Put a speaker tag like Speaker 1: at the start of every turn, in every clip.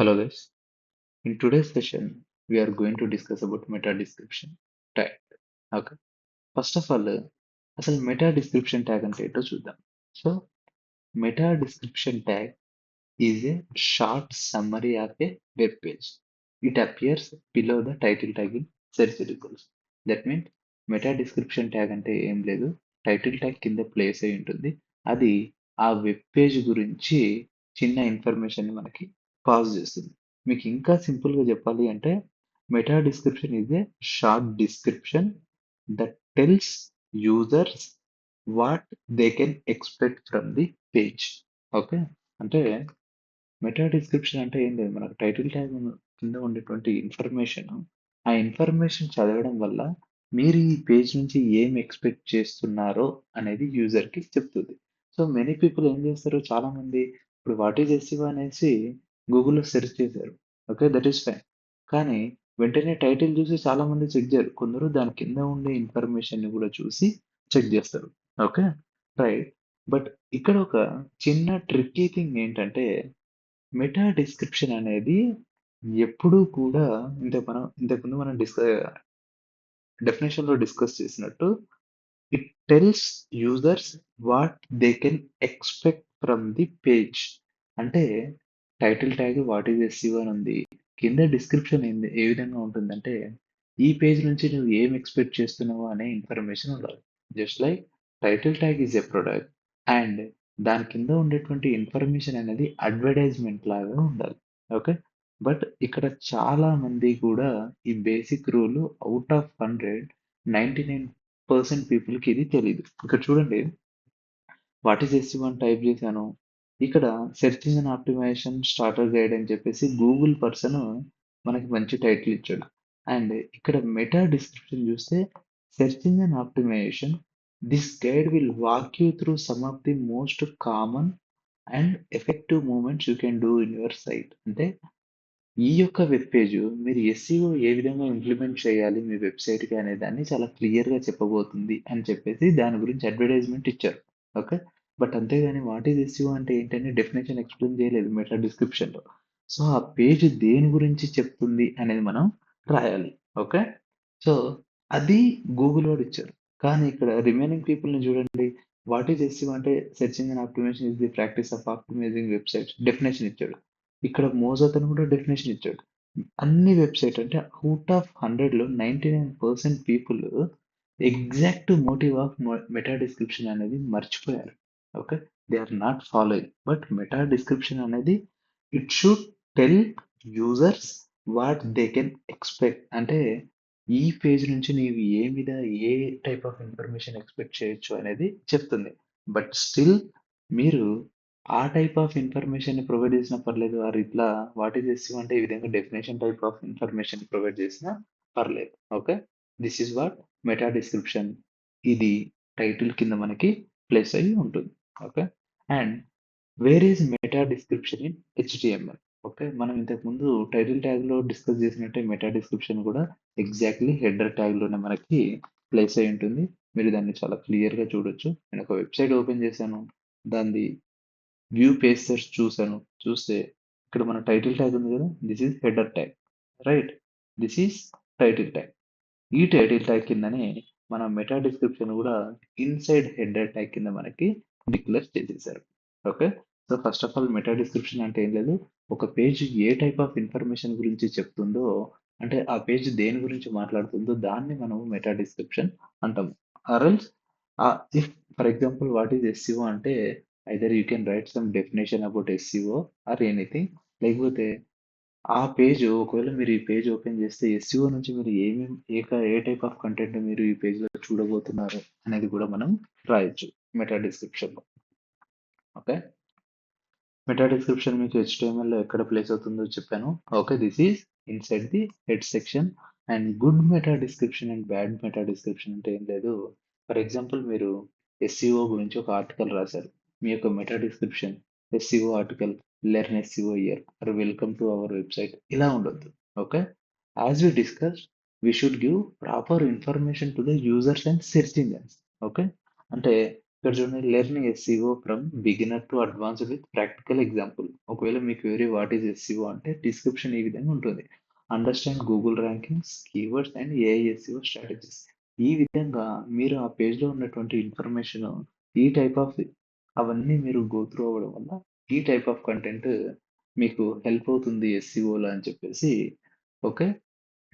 Speaker 1: Hello guys. In today's session, we are going to discuss about meta description tag. Okay. First of all, అసలు meta description tag అంటే ఏంటో చూద్దాం. So meta description tag is a short summary of A web page. It appears below the title tag in search results. That means meta description tag అంటే ఏం లేదు, title tag కింద place అయి ఉంటుంది. అది ఆ వెబ్ పేజ్ గురించి చిన్న ఇన్ఫర్మేషన్ మనకి పాస్ చేస్తుంది. మీకు ఇంకా సింపుల్ గా చెప్పాలి అంటే meta description is a short description that tells users what they can expect from the page. Okay. అంటే మెటా డిస్క్రిప్షన్ అంటే ఏం లేదు, మనకు టైటిల్ ట్యాగ్ కింద ఉండేటువంటి ఇన్ఫర్మేషన్, ఆ ఇన్ఫర్మేషన్ చదవడం వల్ల మీరు ఈ పేజ్ నుంచి ఏం ఎక్స్పెక్ట్ చేస్తున్నారో అనేది యూజర్ కి చెప్తుంది. సో మెనీ పీపుల్ ఏం చేస్తారు, చాలా మంది ఇప్పుడు వాట్ ఈజ్ ఎస్ఈఓ అనేసి గూగుల్లో సెర్చ్ చేశారు. Okay, that is fine. కానీ వెంటనే టైటిల్ చూసి చాలా మంది చెక్ చేయరు, కొందరు దాని కింద ఉండే ఇన్ఫర్మేషన్ ని కూడా చూసి చెక్ చేస్తారు. Okay, right. బట్ ఇక్కడ ఒక చిన్న ట్రిక్కీ థింగ్ ఏంటంటే మెటా డిస్క్రిప్షన్ అనేది ఎప్పుడూ కూడా ఇంతకుముందు మనం డెఫినేషన్ లో డిస్కస్ చేసినట్టు it tells users what they can expect from the page. అంటే title tag what is SEO అని ఉంది, కింద డిస్క్రిప్షన్ ఏ విధంగా ఉంటుందంటే ఈ పేజ్ నుంచి నువ్వు ఏం ఎక్స్పెక్ట్ చేస్తున్నావు అనే ఇన్ఫర్మేషన్ ఉండాలి. Just like title tag is a product and దాని కింద ఉండేటువంటి ఇన్ఫర్మేషన్ అనేది అడ్వర్టైజ్మెంట్ లాగా ఉండాలి. ఓకే. బట్ ఇక్కడ చాలా మంది కూడా ఈ బేసిక్ రూల్ అవుట్ ఆఫ్ 100 99% పీపుల్కి ఇది తెలియదు. ఇక్కడ చూడండి, what is SC one type చేశాను, ఇక్కడ search engine optimization starter guide అని చెప్పేసి గూగుల్ పర్సన్ మనకి మంచి టైటిల్ ఇచ్చాడు. అండ్ ఇక్కడ మెటా డిస్క్రిప్షన్ చూస్తే search engine optimization, this guide will walk you through some of the most common and effective moments you can do in your site. అంటే ఈ యొక్క వెబ్ పేజ్ మీరు SEO ఏ విధంగా ఇంప్లిమెంట్ చేయాలి మీ వెబ్సైట్కి అనే దాన్ని చాలా క్లియర్గా చెప్పబోతుంది అని చెప్పేసి దాని గురించి అడ్వర్టైజ్మెంట్ ఇచ్చారు. ఓకే. బట్ అంతేగాని వాట్ ఈజ్ ఎస్ఈఓ అంటే ఏంటని డెఫినేషన్ ఎక్స్ప్లెయిన్ చేయలేదు మెటా డిస్క్రిప్షన్లో. సో ఆ పేజ్ దేని గురించి చెప్తుంది అనేది మనం రాయాలి. ఓకే. సో అది గూగుల్ వాడు ఇచ్చారు. కానీ ఇక్కడ రిమైనింగ్ పీపుల్ని చూడండి, వాట్ ఈజ్ ఎస్ఈఓ అంటే search engine optimization is the practice of optimizing websites definition ఇచ్చాడు. ఇక్కడ మోజ్ అతను కూడా డెఫినేషన్ ఇచ్చాడు. అన్ని వెబ్సైట్ అంటే అవుట్ ఆఫ్ 100లో 99% people exact motive of meta description అనేది మర్చిపోయారు. Okay, they are not following. But meta description అనేది it should tell users what they can expect. అంటే ఈ పేజ్ నుంచి నీవు ఏ మీద ఏ టైప్ ఆఫ్ ఇన్ఫర్మేషన్ ఎక్స్పెక్ట్ చేయొచ్చు అనేది చెప్తుంది. బట్ స్టిల్ మీరు ఆ టైప్ ఆఫ్ ఇన్ఫర్మేషన్ ప్రొవైడ్ చేసినా పర్లేదు, ఆర్ ఇట్లా వాట్ ఈస్ ఎస్సీఓ అంటే ఈ విధంగా definition type of information provide చేసినా పర్లేదు. Okay, this is what meta description. ఇది టైటిల్ కింద మనకి ప్లేస్ అయ్యి ఉంటుంది. Okay. And where is meta description in HTML. Okay, మనం ఇంతకు ముందు టైటిల్ ట్యాగ్ లో డిస్కస్ చేసినట్టే మెటా డిస్క్రిప్షన్ కూడా ఎగ్జాక్ట్లీ హెడర్ ట్యాగ్ లోనే మనకి ప్లేస్ అయి ఉంటుంది. మీరు దాన్ని చాలా క్లియర్ గా చూడొచ్చు. నేను ఒక వెబ్సైట్ ఓపెన్ చేశాను, దాన్ని వ్యూ పేజ్ సెర్చ్ చూసాను, చూస్తే ఇక్కడ మన టైటిల్ ట్యాగ్ ఉంది కదా, this is header tag, right. This is title tag. ఈ టైటిల్ ట్యాగ్ కిందనే మన మెటా డిస్క్రిప్షన్ కూడా ఇన్సైడ్ హెడర్ ట్యాగ్ కింద మనకి డిక్లేర్ చేసేసారు. Okay. So first of all meta description అంటే ఏం లేదు, ఒక page A type of information గురించి చెప్తుందో, అంటే ఆ పేజ్ దేని గురించి మాట్లాడుతుందో దాన్ని మనం మెటా డిస్క్రిప్షన్ అంటాము. ఆర్ఎల్స్ if for example what is SEO అంటే either you can write some definition about SEO or anything. లేకపోతే ఆ పేజ్ ఒకవేళ మీరు ఈ పేజ్ ఓపెన్ చేస్తే ఎస్సీఓ నుంచి మీరు ఏమేమి ఏ టైప్ ఆఫ్ కంటెంట్ మీరు ఈ పేజ్ లో చూడబోతున్నారు అనేది కూడా మనం రాయొచ్చు మెటా డిస్క్రిప్షన్ లో. ఓకే. మెటా డిస్క్రిప్షన్ మీకు హెచ్టిఎంఎల్ లో ఎక్కడ ప్లేస్ అవుతుందో చెప్పాను. Okay, this is inside the head section. And good meta description and bad meta description అంటే ఏం లేదు. ఫర్ ఎగ్జాంపుల్ మీరు ఎస్సీఓ గురించి ఒక ఆర్టికల్ రాశారు, మీ యొక్క meta description SEO article, learn SEO year are welcome to our website ఇలా ఉండొద్దు. Okay. As we discuss we should give proper information to the users and search engines. Okay. అంటే ఇక్కడ చూడండి learn SEO from beginner to advanced with practical example. ఒకవేళ మీ query what is SEO అంటే description ఈ విధంగా ఉంటుంది. Understand Google rankings, keywords and AI SEO strategies. ఈ విధంగా మీరు ఆ పేజ్‌లో ఉన్నటువంటి ఇన్ఫర్మేషన్ ఈ టైప్ ఆఫ్ అవన్నీ మీరు గో త్రూ అవ్వడం వల్ల ఈ టైప్ ఆఫ్ కంటెంట్ మీకు హెల్ప్ అవుతుంది ఎస్సీఓలో అని చెప్పేసి ఓకే.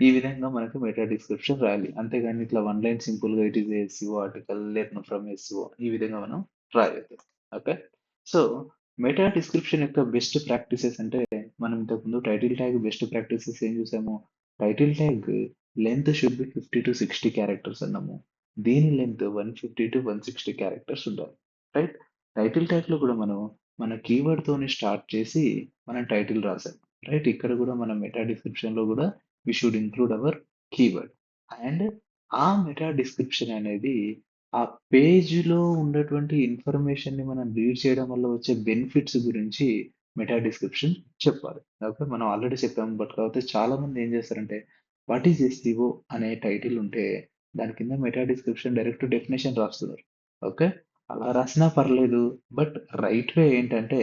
Speaker 1: ఈ విధంగా మనకు మెటా డిస్క్రిప్షన్ రాయాలి. అంతేగాని ఇట్లా వన్ లైన్ సింపుల్‌గా it is a SCO article learn from SCO ఈ విధంగా మనం రాయొద్దు. ఓకే. సో, మెటా డిస్క్రిప్షన్ యొక్క బెస్ట్ ప్రాక్టీసెస్ అంటే మనం ఇంతకుముందు టైటిల్ ట్యాగ్ బెస్ట్ ప్రాక్టీసెస్ ఏం చూసాము? Title tag length should be 50-60 characters అన్నాము. దీని లెంత్ 150-160 క్యారెక్టర్స్ ఉండాలి. రైట్? టైటిల్ ట్యాగ్‌లో కూడా మనం మన కీవర్డ్ తోని స్టార్ట్ చేసి మనం టైటిల్ రాసాం. రైట్? ఇక్కడ కూడా మన మెటా డిస్క్రిప్షన్‌లో కూడా we should include our keyword and ఆ మెటా డిస్క్రిప్షన్ అనేది ఆ పేజ్‌లో ఉన్నటువంటి ఇన్ఫర్మేషన్‌ని మనం రీడ్ చేయడం వల్ల వచ్చే బెనిఫిట్స్ గురించి మెటా డిస్క్రిప్షన్ చెప్పాలి. ఓకే. మనం ఆల్రెడీ చెప్పాము. బట్ కాకపోతే చాలామంది ఏం చేస్తారంటే వాట్ ఈస్ ఎస్‌సిఓ అనే టైటిల్ ఉంటే దాని కింద మెటా డిస్క్రిప్షన్ డైరెక్ట్ డెఫినిషన్ రాస్తున్నారు. ఓకే. అలా రాసినా పర్లేదు. బట్ రైట్ వే ఏంటంటే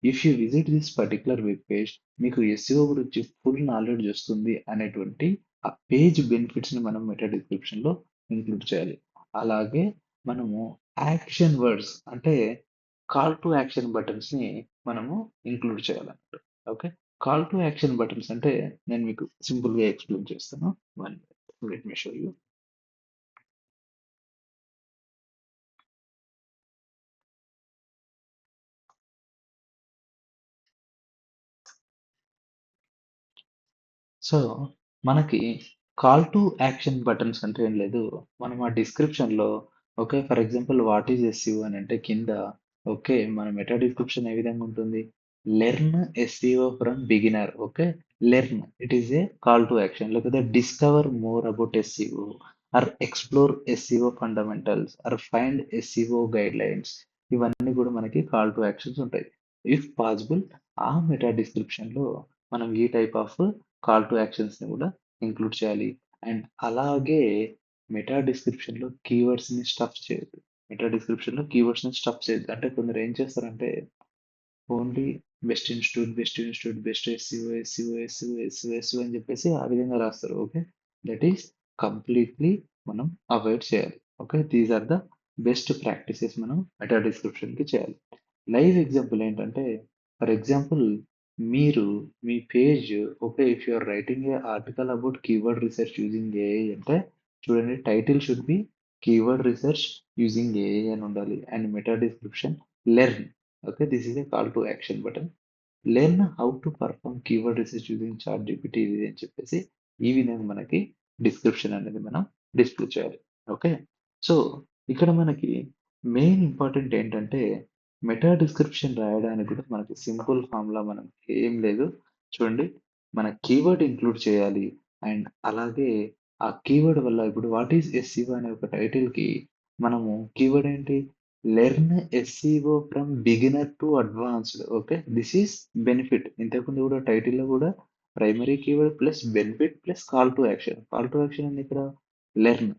Speaker 1: if you visit this particular web page మీకు ఎస్‌సిఓ గురించి ఫుల్ నాలెడ్జ్ వస్తుంది అనేటువంటి ఆ పేజ్ బెనిఫిట్స్‌ని మనం మెటా డిస్క్రిప్షన్‌లో ఇంక్లూడ్ చేయాలి. అలాగే మనము యాక్షన్ వర్డ్స్ అంటే కాల్ టు యాక్షన్ బటన్స్‌ని మనము ఇంక్లూడ్ చేయాలన్నట్టు. Okay. Call to action buttons అంటే నేను మీకు సింపుల్‌గా ఎక్స్‌ప్లెయిన్ చేస్తాను. One let me show you. So, మనకి కాల్ టు యాక్షన్ బటన్స్ అంటే ఏం లేదు. మనం ఆ డిస్క్రిప్షన్‌లో okay. For example what is SEO అని అంటే కింద ఓకే. మన మెటా డిస్క్రిప్షన్ ఏ విధంగా ఉంటుంది? Learn SEO from beginner okay. Learn it is a call to action లేకపోతే discover more about SEO or explore SEO fundamentals or find SEO guidelines ఇవన్నీ కూడా మనకి కాల్ టు యాక్షన్స్ ఉంటాయి. ఇఫ్ పాసిబుల్ ఆ meta డిస్క్రిప్షన్‌లో మనం ఈ టైప్ ఆఫ్ కాల్ టు యాక్షన్స్‌ని గూడా ఇంక్లూడ్ చేయాలి. అండ్ అలాగే మెటా డిస్క్రిప్షన్‌లో కీవర్డ్స్‌ని స్టఫ్ చేయొద్దు. మెటా డిస్క్రిప్షన్‌లో కీవర్డ్స్‌ని స్టఫ్ చేయొద్దు. అంటే కొందరు ఏం చేస్తారంటే only best institute, best SEO, SEO, SEO, SEO, SEO అని చెప్పేసి ఆ విధంగా రాస్తారు. ఓకే. దట్ ఈస్ కంప్లీట్‌లీ మనం అవాయిడ్ చేయాలి. Okay. These are the best practices మనం మెటా డిస్క్రిప్షన్‌కి చేయాలి. లైవ్ ఎగ్జాంపుల్ ఏంటంటే, ఫర్ ఎగ్జాంపుల్ మీరు మీ page okay. If you are writing a article about keyword research using AI అంటే చూడండి title should be keyword research using AI అని ఉండాలి. And meta description learn okay. This is a call to action button. Learn how to perform keyword research using ChatGPT ఇది అని చెప్పేసి ఈ విధంగా మనకి డిస్క్రిప్షన్ అనేది మనం డిస్‌ప్లే చేయాలి. ఓకే. సో, ఇక్కడ మనకి మెయిన్ ఇంపార్టెంట్ ఏంటంటే మెటా డిస్క్రిప్షన్ రాయడానికి కూడా మనకి సింపుల్ ఫార్ములా మనం ఏం లేదు. చూడండి మన కీవర్డ్ ఇంక్లూడ్ చేయాలి. అండ్ అలాగే ఆ కీవర్డ్ వల్ల ఇప్పుడు వాట్ ఈస్ ఎస్‌సిఓ అనే ఒక టైటిల్‌కి మనము కీవర్డ్ ఏంటి? Learn SEO from beginner to advanced okay. This is benefit. ఇంతకుముందు కూడా టైటిల్‌లో కూడా primary keyword plus benefit plus call to action. Call to action ఏంది ఇక్కడ? లెర్న్.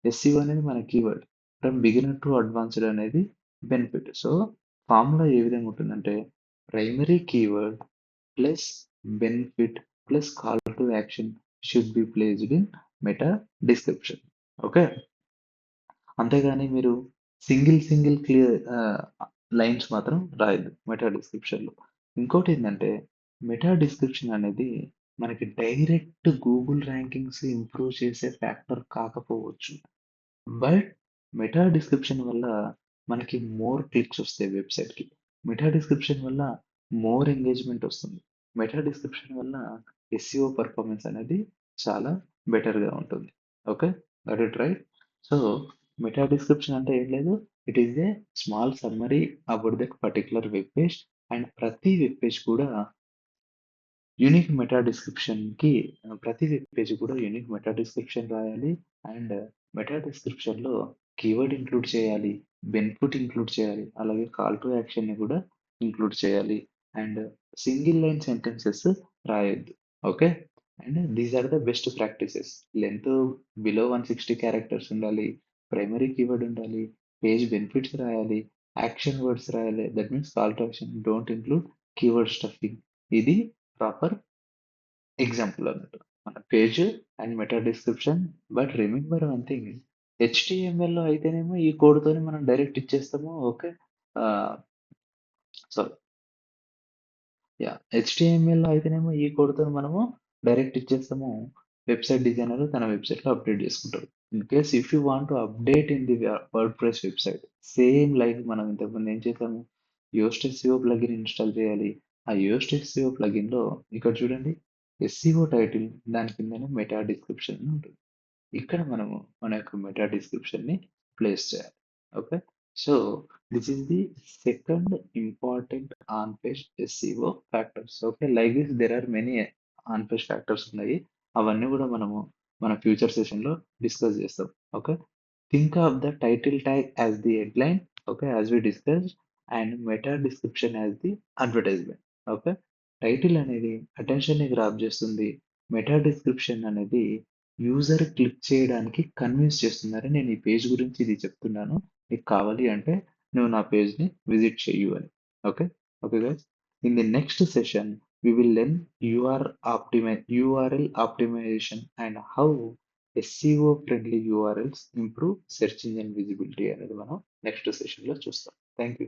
Speaker 1: ఎస్‌సిఓ అనేది మన keyword. From beginner to advanced అనేది బెనిఫిట్. సో, ఫార్ములా ఏ విధంగా ఉంటుందంటే primary keyword plus benefit plus call to action should be placed in meta description. Okay. అంతేగాని మీరు single clear lines మాత్రం రాయొద్దు మెటా డిస్క్రిప్షన్‌లో. ఇంకోటేందంటే మెటా డిస్క్రిప్షన్ అనేది మనకి డైరెక్ట్ గూగుల్ ర్యాంకింగ్స్ ఇంప్రూవ్ చేసే ఫ్యాక్టర్ కాకపోవచ్చు. బట్ మెటా డిస్క్రిప్షన్ వల్ల మనకి మోర్ క్లిక్స్ వస్తాయి వెబ్‌సైట్‌కి. మెటా డిస్క్రిప్షన్ వల్ల మోర్ ఎంగేజ్‌మెంట్ వస్తుంది. మెటా డిస్క్రిప్షన్ వల్ల ఎస్‌సిఓ పెర్ఫార్మన్స్ అనేది చాలా బెటర్‌గా ఉంటుంది. Okay. Got it right? So, meta description అంటే ఏం లేదు. It is a small summary about that particular web page and ప్రతి వెబ్ పేజ్ కూడా యూనిక్ మెటా డిస్క్రిప్షన్‌కి ప్రతి వెబ్ పేజ్ కూడా యూనిక్ మెటా డిస్క్రిప్షన్ రాయాలి. అండ్ మెటా డిస్క్రిప్షన్‌లో కీవర్డ్ ఇంక్లూడ్ చేయాలి. బెనిఫిట్ ఇంక్లూడ్ చేయాలి. అలాగే కాల్ టు యాక్షన్‌ని కూడా ఇంక్లూడ్ చేయాలి. అండ్ సింగిల్ లైన్ సెంటెన్సెస్ రాయొద్దు. Okay. And these are the best practices. Length below 160 characters ఉండాలి. ప్రైమరీ కీవర్డ్ ఉండాలి. పేజ్ బెనిఫిట్స్ రాయాలి, యాక్షన్ వర్డ్స్ రాయాలి. That means call to action don't include keyword stuffing. ఇది proper example అన్నట్టు. మన page and meta description. But remember one thing, HTML లో అయితేనేమో ఈ కోడ్ తోని మనం డైరెక్ట్ ఇచ్చేస్తాము. ఓకే. సారీ, హెచ్టిఎంఎల్ లో అయితేనేమో ఈ కోడ్ తోని మనము డైరెక్ట్ ఇచ్చేస్తాము. వెబ్సైట్ డిజైనర్ తన వెబ్సైట్ లో అప్డేట్ చేసుకుంటారు. In case if you want to update in the word press website, same like మనం ఇంతకుముందు ఏం చేసాము, యోస్ట్ ఎస్సీఓ ప్లగిన్ ఇన్స్టాల్ చేయాలి. ఆ యోస్ట్ ఎస్సీఓ ప్లగిన్ లో ఇక్కడ చూడండి, ఎస్సీఓ టైటిల్ దాని కిందనే మెటా డిస్క్రిప్షన్ ఉంటుంది. ఇక్కడ మనము మన యొక్క మెటా డిస్క్రిప్షన్ ని ప్లేస్ చేయాలి. Okay. So this is the second important on page SEO factors. Okay, like this there are many on page factors ఉన్నాయి. అవన్నీ కూడా మనము మన ఫ్యూచర్ సెషన్ లో డిస్కస్ చేస్తాం. Okay. Think of the title tag as the headline, okay, as we discuss, and meta description as the advertisement. Okay. Title అనేది attention ని grab చేస్తుంది. మెటా డిస్క్రిప్షన్ అనేది యూజర్ క్లిక్ చేయడానికి కన్విన్స్ చేస్తున్నారు. నేను ఈ పేజ్ గురించి ఇది చెప్తున్నాను, నీకు కావాలి అంటే నువ్వు నా పేజ్ ని విజిట్ చెయ్యు అని. Okay. Okay guys, in the next session we will learn URL optimization and how SEO friendly URLs improve search engine visibility అనేది మనం నెక్స్ట్ సెషన్ లో చూస్తాం. Thank you.